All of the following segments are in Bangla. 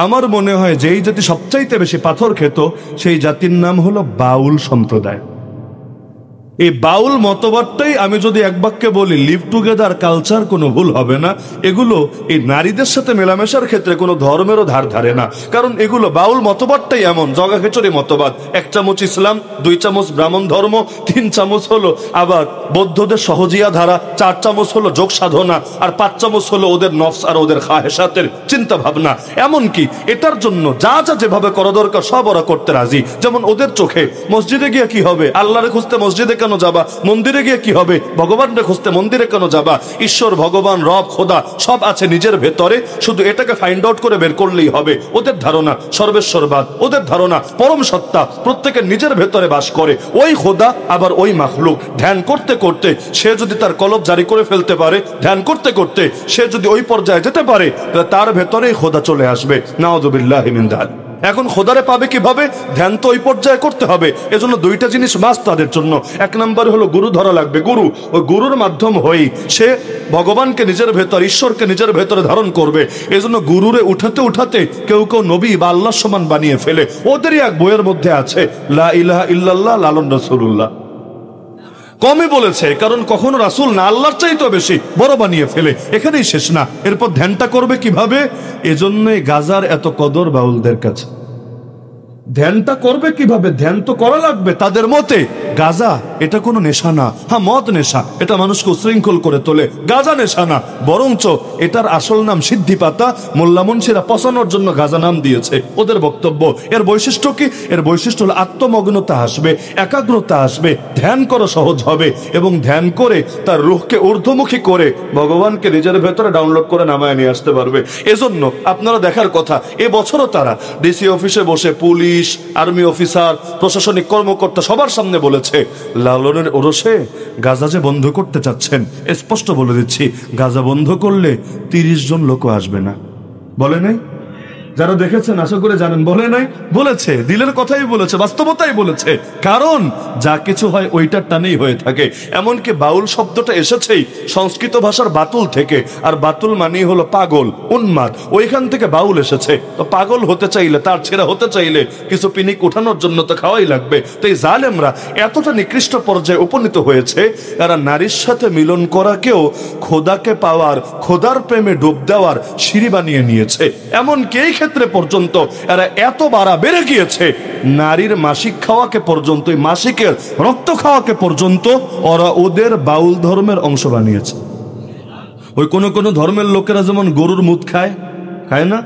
আমার মনে হয় যেই জাতি সবচাইতে বেশি পাথর খেত সেই জাতির নাম হলো বাউল সম্প্রদায়। এই বাউল মতবাদটাই আমি যদি এক বাক্যে বলি, লিভ টুগেদার কালচার, কোনো ভুল হবে না। এগুলো এই নারীদের সাথে মেলামেশার ক্ষেত্রে কোনো ধর্মেরও ধার ধারে না, কারণ এগুলো বাউল মতবাদটাই এমন জগা খিচুড়ি মতবাদ। 1 চামচ ইসলাম, 2 চামচ ব্রাহ্মণ ধর্ম, 3 চামচ হলো আবার বৌদ্ধদের সহজিয়া ধারা, 4 চামচ হলো যোগ সাধনা, আর 5 চামচ হলো ওদের নফস আর ওদের খাহেসাতের চিন্তা ভাবনা। এমনকি এটার জন্য যা যা যেভাবে করা দরকার সব ওরা করতে রাজি। যেমন ওদের চোখে মসজিদে গিয়ে কি হবে, আল্লাহরে খুঁজতে মসজিদে কেন যাবা, মন্দিরে গিয়ে কি হবে, ভগবানরে খুঁজতে মন্দিরে কেন যাবা। ঈশ্বর, ভগবান, রব, খোদা সব আছে নিজের ভেতরে, শুধু এটাকে ফাইন্ড আউট করে বের করলেই হবে। ওদের ধারণা সর্বেশ্বরবাদ, ওদের ধারণা পরম সত্তা প্রত্যেকের নিজের ভেতরে বাস করে। ওই খোদা আবার ওই মাখলুক। ধ্যান করতে করতে সে যদি তার কলব জারি করে ফেলতে পারে, ধ্যান করতে করতে সে যদি ওই পর্যায়ে যেতে পারে, তার ভেতরেই খোদা চলে আসবে। নাউযুবিল্লাহি মিন যালিক। এখন খোদারে পাবে কিভাবে? ধ্যান তো ওই পর্যায়ে করতে হবে। এজন্য 2টা জিনিস মাস্ট তাদের জন্য। 1 নম্বর হলো গুরু ধরা লাগবে। গুরু, ওই গুরুর মাধ্যম হয়েই সে ভগবানকে নিজের ভেতর, ঈশ্বরকে নিজের ভেতরে ধারণ করবে। এজন্য গুরুরে উঠাতে উঠাতে কেউ কেউ নবী বা আল্লাহ সমান বানিয়ে ফেলে। ওদেরই এক বইয়ের মধ্যে আছে লা ইলাহা ইল্লাল্লাহ লালন রাসূলুল্লাহ। কমই বলেছে, কারণ কখনো রাসূল না, আল্লাহর চাইতে বেশি বড় বানিয়ে ফেলে। এখানেই শেষ না, এরপর ধ্যানটা করবে কিভাবে? এজন্যই গাজার এত কদর বাউলদের কাছে। ধ্যানটা করবে কিভাবে? ধ্যান তো করা লাগবে তাদের মতে। গাজা এটা কোনো নেশা না। হ্যাঁ, মদ নেশা, এটা মানুষকে উশৃঙ্খল করে তোলে। গাজা নেশা না, বরঞ্চ এটার আসল নাম সিদ্ধি পাতা। মোল্লা মুন্সিরা পচানোর জন্য গাজা নাম দিয়েছে, ওদের বক্তব্য। এর বৈশিষ্ট্য কি? এর বৈশিষ্ট্য হলো আত্মমগ্নতা আসবে, একাগ্রতা আসবে, ধ্যান করা সহজ হবে, এবং ধ্যান করে তার রূহকে ঊর্ধ্বমুখী করে ভগবানকে নিজের ভেতরে ডাউনলোড করে নামায় নিয়ে আসতে পারবে। এজন্য আপনারা দেখার কথা, এবছরও তারা ডিসি অফিসে বসে পুলিশ, আর্মি অফিসার, প্রশাসনিক কর্মকর্তা সবার সামনে বলেছে লালনের ওরসে গাজা যে বন্ধ করতে চাচ্ছেন, স্পষ্ট বলে দিচ্ছি, গাজা বন্ধ করলে 30 জন লোকও আসবে না। বলে নাই? যারা দেখেছেন আশা করে জানেন। বলে নাই? বলেছে, দিলের কথাই বলেছে, বাস্তবতাই বলেছে। কারণ যা কিছু হয় ওইটার টানেই হয়ে থাকে। এমনকি বাউল শব্দটা এসেছেই সংস্কৃত ভাষার বাতুল থেকে, আর বাতুল মানেই হলো পাগল, উন্মাদ। ওইখান থেকে বাউল এসেছে। তো পাগল হতে চাইলে, তার ছেঁড়া হতে চাইলে কিছু পিনিক উঠানোর জন্য তো খাওয়াই লাগবে। তো এই জালেমরা এতটা নিকৃষ্ট পর্যায়ে উপনীত হয়েছে, এরা নারীর সাথে মিলন করাকেও খোদাকে পাওয়ার, খোদার প্রেমে ডুব দেওয়ার সিঁড়ি বানিয়ে নিয়েছে। এমনকি এই ক্ষেত্রে পর্যন্ত এরা এত বাড়া বেড়ে গিয়েছে, নারীর মাসিক খাওয়াকে পর্যন্ত, মাসিকের রক্ত খাওয়াকে পর্যন্ত ওরা ওদের বাউল ধর্মের অংশ বানিয়েছে। ওই কোন কোন ধর্মের লোকেরা যেমন গরুর মুত খায়, খায় না?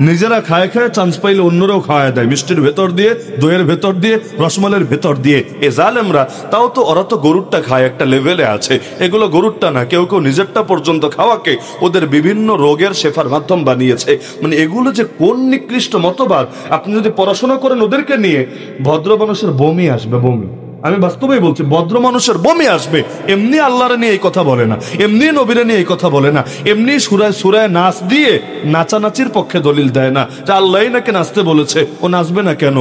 নিজেরা খায় খায়, চান্স পাইলে অন্যরাও খাওয়ায় দেয়, মিষ্টির ভেতর দিয়ে, দইয়ের ভেতর দিয়ে, রসমালের ভেতর দিয়ে। এ জালেমরা তাও তো, ওরা তো গরুরটা খায়, একটা লেভেলে আছে। এগুলো গরুরটা না, কেউ কেউ নিজেরটা পর্যন্ত খাওয়াকে ওদের বিভিন্ন রোগের শেফার মাধ্যম বানিয়েছে। মানে এগুলো যে কোন নিকৃষ্ট মতবাদ! আপনি যদি পড়াশোনা করেন ওদেরকে নিয়ে, ভদ্র মানুষের বমি আসবে, বমি। আমি বাস্তবেই বলছি, ভদ্র মানুষের বমি আসবে। এমনি আল্লাহরে নিয়ে এই কথা বলে না, এমনি নবীরে নিয়ে এই কথা বলে না, এমনি সুরায় সুরায় নাচ দিয়ে নাচানাচির পক্ষে দলিল দেয় না যে আল্লাহই নাকি নাচতে বলেছে, ও নাচবে না কেন?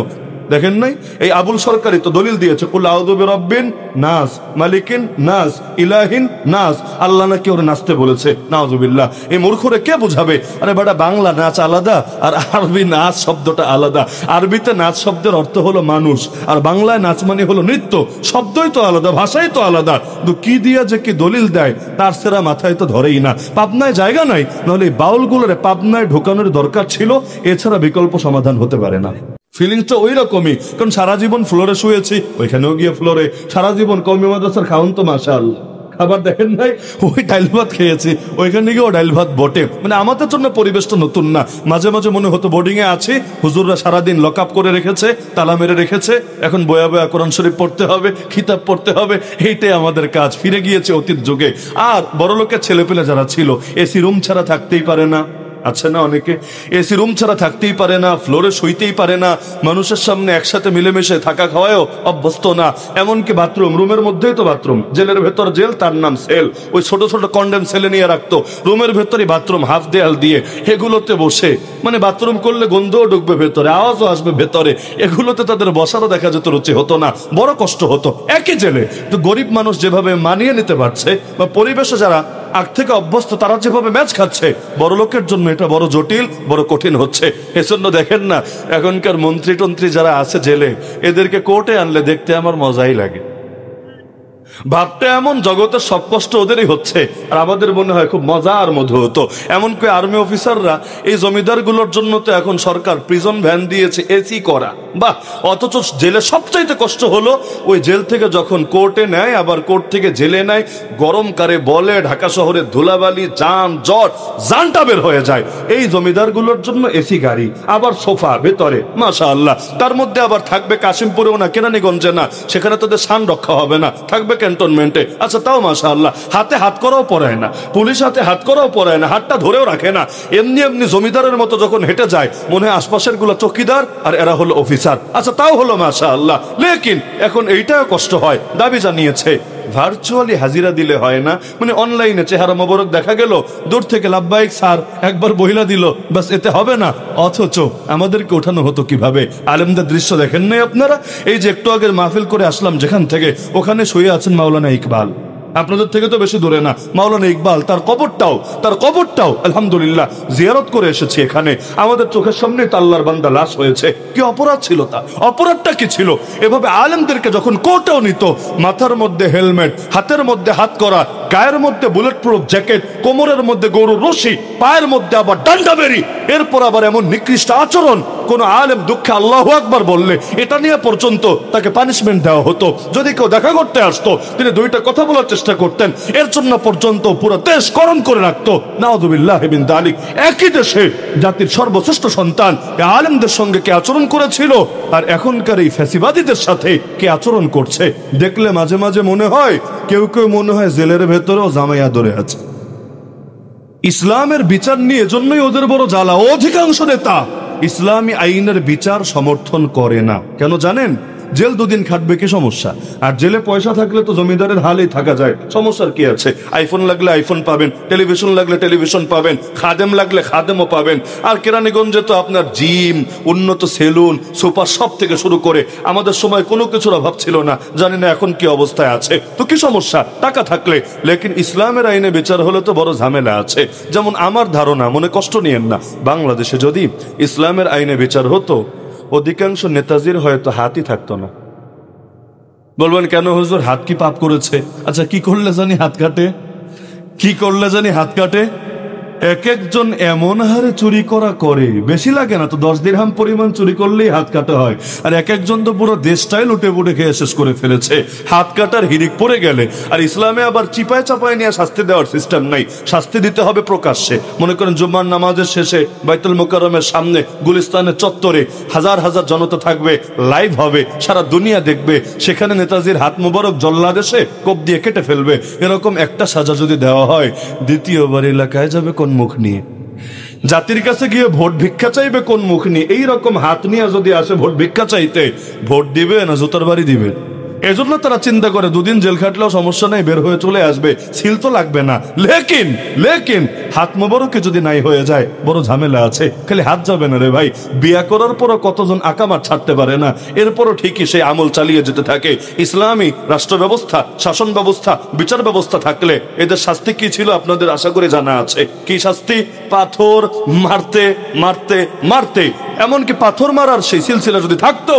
দেখেন নাই, এই আবুল সরকারি তো দলিল দিয়েছে, কুল আউযু বিরাব্বিন নাস, মালিকিন নাস, ইলাহিন নাস। আল্লাহ নাকি ওরে নাচতে বলেছে। নাউযুবিল্লাহ। এই মূর্খরে কে বুঝাবে? আরে বেটা, বাংলা নাচ আলাদা আর আরবি নাচ শব্দটা আলাদা। আরবিতে নাচ শব্দের অর্থ হলো মানুষ, আর বাংলায় নাচ মানে হলো নৃত্য। শব্দই তো আলাদা, ভাষাই তো আলাদা। কিন্তু কি দিয়া যে কি দলিল দেয় তার সেরা মাথায় তো ধরেই না। পাবনায় জায়গা নাই, নাহলে এই বাউলগুলোরে পাবনায় ঢোকানোর দরকার ছিল। এছাড়া বিকল্প সমাধান হতে পারে না। ফিলিংসটা ওই রকমই, কারণ সারা জীবন ফ্লোরে শুয়েছি, ওইখানেও গিয়ে ফ্লোরে। সারা জীবন কওমি মাদ্রাসার খাওন তো মাশাআল্লাহ, খাবার দেখেন নাই, ওই ডাইল ভাত খেয়েছি, ওইখানে গিয়েও ডাইল ভাত বটে। মানে আমাদের জন্য পরিবেশটা নতুন না। মাঝে মাঝে মনে হতো বোর্ডিং এ আছি, হুজুররা সারাদিন লক আপ করে রেখেছে, তালা মেরে রেখেছে, এখন বয়া বয়া কোরআন শরীফ পড়তে হবে, কিতাব পড়তে হবে, এইটাই আমাদের কাজ। ফিরে গিয়েছে অতীত যুগে। আর বড় লোকের ছেলেপেলে যারা ছিল, এসি রুম ছাড়া থাকতেই পারে না, আছে না অনেকে, এসি রুম ছাড়া থাকতেই পারে না, ফ্লোরে শুইতেই পারে না, মানুষের সামনে একসাথে মিলেমিশে থাকা খাওয়ায়ও অভ্যস্ত না। এমনকি বাথরুম, রুমের মধ্যেই তো বাথরুম, জেলের ভেতর জেল, তার নাম সেল। ওই ছোট ছোট কন্ডেম সেলে নিয়ে রাখতো, রুমের ভেতরই বাথরুম, হাফ দেয়াল দিয়ে। এগুলোতে বসে, মানে বাথরুম করলে গন্ধও ঢুকবে ভেতরে, আওয়াজও আসবে ভেতরে। এগুলোতে তাদের বসারও দেখা যেত রুচি হতো না, বড় কষ্ট হতো। একই জেলে তো গরিব মানুষ যেভাবে মানিয়ে নিতে পারছে, বা পরিবেশে যারা আগ থেকে অভ্যস্ত, তারা যেভাবে ম্যাচ খাচ্ছে, বড় লোকের জন্য এটা বড় জটিল, বড় কঠিন হচ্ছে। এজন্য দেখেন না, এখনকার মন্ত্রী টন্ত্রী যারা আছে জেলে, এদেরকে কোর্টে আনলে দেখতে আমার মজাই লাগে। ভাবতে এমন জগতের সব কষ্ট ওদেরই হচ্ছে, আর আমাদের মনে হয় খুব মজা আর মধু হতো। এমনকি আর্মি অফিসাররা এই জমিদারগুলোর জন্য তো এখন সরকার প্রিজন ভ্যান দিয়েছে এসি করা, বাহ। অথচ জেলে সবচাইতে কষ্ট হলো ওই জেল থেকে যখন কোর্টে নেয়, আবার কোর্ট থেকে জেলে নেয়, গরম কারে বলে, ঢাকা শহরের ধুলাবালি, যান জট, জানটা বের হয়ে যায়। এই জমিদারগুলোর জন্য এসি গাড়ি, আবার সোফা ভেতরে, মাশাআল্লাহ। তার মধ্যে আবার থাকবে কাশিমপুরেও না, কেরানীগঞ্জে না, সেখানে তাদের শান রক্ষা হবে না, থাকবে ক্যান্টনমেন্টে। আচ্ছা, তাও মাশাআল্লাহ, হাতে হাত করাও পরায় না, পুলিশ হাতে হাত করাও পরায় না, হাতটা ধরেও রাখে না। এমনি এমনি জমিদারের মতো যখন হেঁটে যায়, মনে হয় আশপাশের গুলো চৌকিদার আর এরা হলো অফিসার। আচ্ছা, তাও হলো মাশাআল্লাহ। লেকিন এখন এইটাও কষ্ট হয়, দাবি জানিয়েছে ভার্চুয়ালি হাজিরা দিলে হয় না, মানে অনলাইনে চেহারা মোবারক দেখা গেল, দূর থেকে লাব্বাইক স্যার একবার বহিলা দিল, বাস, এতে হবে না। অথচ আমাদেরকে ওঠানো হতো কিভাবে? আলেমদের দৃশ্য দেখেন নাই আপনারা? এই যে একটু আগের মাহফিল করে আসলাম যেখান থেকে, ওখানে শুয়ে আছেন মাওলানা ইকবাল। আপনাদের থেকে তো বেশি দূরে না, মাওলানা ইকবাল, তার কবরটাও আলহামদুলিল্লাহ জিয়ারত করে এসেছি এখানে। আমাদের চোখের সামনে আল্লাহর বান্দা লাশ হয়েছে। কি অপরাধ ছিল তার? অপরাধটা কি ছিল? এভাবে আলেমদেরকে যখন কোর্টেও নিত, মাথার মধ্যে হেলমেট, হাতের মধ্যে হাত করা, গায়ের মধ্যে বুলেট প্রুফ জ্যাকেট, কোমরের মধ্যে গরুর রশি, পায়ের মধ্যে আবার ডান্ডা বেরি, এরপর আবার এমন নিকৃষ্ট আচরণ, কোন আলেম দুঃখে আল্লাহু আকবার বললে এটা নিয়ে পর্যন্ত তাকে পানিশমেন্ট দেওয়া হতো। যদি কেউ দেখা করতে আসতো, তিনি দুইটা কথা বলার চেষ্টা করতেন, এর জন্য পর্যন্ত পুরো দেশ গরম করে রাখতো। নাউযুবিল্লাহি মিন যালিক। একই দেশে জাতির সর্বশ্রেষ্ঠ সন্তান আলেমদের সঙ্গে কে আচরণ করেছিল, আর এখনকার এই ফ্যাসিবাদীদের সাথে কে আচরণ করছে, দেখলে মাঝে মাঝে মনে হয় কেউ কেউ মনে হয় জেলের ভেতরেও জামাইয়া ধরে আছে। ইসলামের বিচার নিয়ে এজন্যই ওদের বড় জ্বালা। অধিকাংশ নেতা ইসলামী আইনের বিচার সমর্থন করে না। কেন জানেন? জেল দুদিন খাটবে, কি সমস্যা? আর জেলে পয়সা থাকলে তো জমিদারের হালেই থাকা যায়, সমস্যার কি আছে? আইফোন লাগলে আইফোন পাবেন, টেলিভিশন লাগলে টেলিভিশন পাবেন, খাদেম লাগলে খাদেমও পাবেন। আর কেরানীগঞ্জে তো আপনার জিম, উন্নত সেলুন, সুপার শপ থেকে শুরু করে আমাদের সময় কোনো কিছুর অভাব ছিল না। জানি না এখন কি অবস্থায় আছে, তো কি সমস্যা টাকা থাকলে? লেকিন ইসলামের আইনে বিচার হলে তো বড় ঝামেলা আছে। যেমন আমার ধারণা, মনে কষ্ট নিয়েন না, বাংলাদেশে যদি ইসলামের আইনে বিচার হতো, অধিকাংশ নেতাজির হয়তো হাতই থাকতো না। বলবেন কেন হুজুর, হাত কি পাপ করেছে? আচ্ছা, কি করলে জানি হাত কাটে? কি করলে জানি হাত কাটে? এক একজন এমন হারে চুরি করা করে, বেশি লাগে না তো 10 দিরহাম পরিমাণ চুরি করলেই হাত কাটা হয়। আর এক একজন তো পুরো দেশটাই লুটে পুটে খেয়ে শেষ করে ফেলেছে হাত কাটার হিড়িক পড়ে গেলে। আর ইসলামে আবার চিপায় চাপায় নিয়ে শাস্তি দেওয়ার সিস্টেম নাই, শাস্তি দিতে হবে প্রকাশ্যে। মনে করেন জুম্মার নামাজের শেষে বাইতুল মুকাররমের সামনে গুলিস্তানের চত্বরে হাজার হাজার জনতা থাকবে, লাইভ হবে, সারা দুনিয়া দেখবে, সেখানে নেতাজির হাত মুবারক জল্লাদ এসে কোপ দিয়ে কেটে ফেলবে। এরকম একটা সাজা যদি দেওয়া হয়, দ্বিতীয়বার এলাকায় যাবে কোন মুখ নিয়ে? জাতির কাছে গিয়ে ভোট ভিক্ষা চাইবে কোন মুখ নিয়ে? এইরকম হাত নিয়ে যদি আসে ভোট ভিক্ষা চাইতে, ভোট দিবে না জুতার বাড়ি দিবে? এজন্য তারা চিন্তা করে দুদিন জেল খাটলেও সমস্যা নেই, বের হয়ে চলে আসবে, সিল তো লাগবে না। লেকিন হাত মোবারকে যদি নাই হয়ে যায়, বড় ঝামেলা আছে। খালি হাত যাবে না রে ভাই, বিয়া করার পরও কতজন আকামার ছাড়তে পারে না, এরপরও ঠিকই সেই আমল চালিয়ে যেতে থাকে। ইসলামী রাষ্ট্র ব্যবস্থা, শাসন ব্যবস্থা, বিচার ব্যবস্থা থাকলে এদের শাস্তি কি ছিল আপনাদের আশা করে জানা আছে। কি শাস্তি? পাথর মারতে মারতে মারতে, এমনকি পাথর মারার সেই সিলসিলা যদি থাকতো,